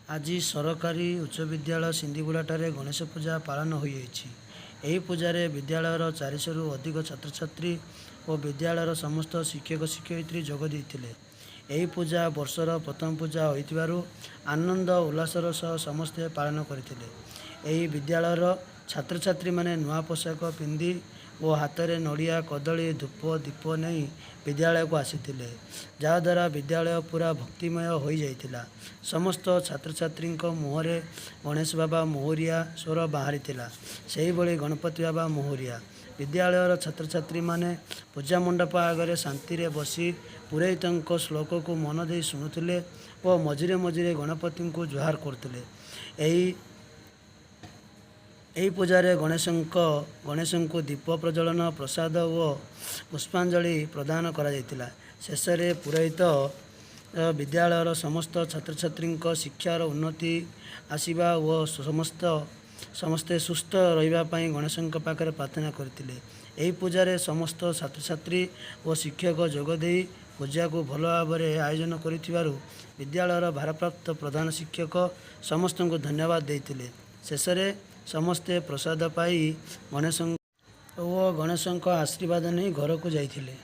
आज सरकारी उच्च विद्यालय सिंधीगुड़ाଠାରେ गणेश पूजा पालन होइछि। ଏହି ପୂଜାରେ ବିଦ୍ୟାଳୟର 400ରୁ ଅଧିକ ଛାତ୍ରଛାତ୍ରୀ ଓ ବିଦ୍ୟାଳୟର ସମସ୍ତ ଶିକ୍ଷକ ଶିକ୍ଷୟିତ୍ରୀ ଯୋଗ ଦେଇଥିଲେ। ଏହି ପୂଜା ବର୍ଷର ପ୍ରଥମ ପୂଜା ହୋଇଥିବାରୁ ଆନନ୍ଦ ଉଲ୍ଲାସର ସହ ସମସ୍ତେ ପାଳନ କରିଥିଲେ। ଏହି ବିଦ୍ୟାଳୟର ଛାତ୍ରଛାତ୍ରୀମାନେ ନୂଆ ପୋଷାକ ପିନ୍ଧି ଓ ହାତରେ ନଡ଼ିଆ କଦଳୀ ଧୂପ ଦୀପ ନେଇ ବିଦ୍ୟାଳୟକୁ ଆସିଥିଲେ, ଯାହାଦ୍ୱାରା ବିଦ୍ୟାଳୟ ପୁରା ଭକ୍ତିମୟ ହୋଇଯାଇଥିଲା। ସମସ୍ତ ଛାତ୍ରଛାତ୍ରୀଙ୍କ ମୁହଁରେ ଗଣେଶ ବାବା ମୋହରିଆ ସ୍ୱର ବାହାରିଥିଲା। ସେହିଭଳି ଗଣପତି ବାବା ମୋହରିଆ। ବିଦ୍ୟାଳୟର ଛାତ୍ରଛାତ୍ରୀମାନେ ପୂଜା ମଣ୍ଡପ ଆଗରେ ଶାନ୍ତିରେ ବସି ପୁରୋହିତଙ୍କ ଶ୍ଲୋକକୁ ମନ ଦେଇ ଶୁଣୁଥିଲେ ଓ ମଝିରେ ମଝିରେ ଗଣପତିଙ୍କୁ ଜୁହାର କରୁଥିଲେ। ଏହି ପୂଜାରେ ଗଣେଶଙ୍କୁ ଦୀପ ପ୍ରଜ୍ୱଳନ, ପ୍ରସାଦ ଓ ପୁଷ୍ପାଞ୍ଜଳି ପ୍ରଦାନ କରାଯାଇଥିଲା। ଶେଷରେ ପୁରୋହିତ ବିଦ୍ୟାଳୟର ସମସ୍ତ ଛାତ୍ରଛାତ୍ରୀଙ୍କ ଶିକ୍ଷାର ଉନ୍ନତି ଆସିବା ଓ ସମସ୍ତେ ସୁସ୍ଥ ରହିବା ପାଇଁ ଗଣେଶଙ୍କ ପାଖରେ ପ୍ରାର୍ଥନା କରିଥିଲେ। ଏହି ପୂଜାରେ ସମସ୍ତ ଛାତ୍ରଛାତ୍ରୀ ଓ ଶିକ୍ଷକ ଯୋଗ ଦେଇ ପୂଜାକୁ ଭଲ ଭାବରେ ଆୟୋଜନ କରିଥିବାରୁ ବିଦ୍ୟାଳୟର ଭାରପ୍ରାପ୍ତ ପ୍ରଧାନ ଶିକ୍ଷକ ସମସ୍ତଙ୍କୁ ଧନ୍ୟବାଦ ଦେଇଥିଲେ। ଶେଷରେ ସମସ୍ତେ ପ୍ରସାଦ ପାଇ ଗଣେଶଙ୍କ ଆଶୀର୍ବାଦ ନେଇ ଘରକୁ ଯାଇଥିଲେ।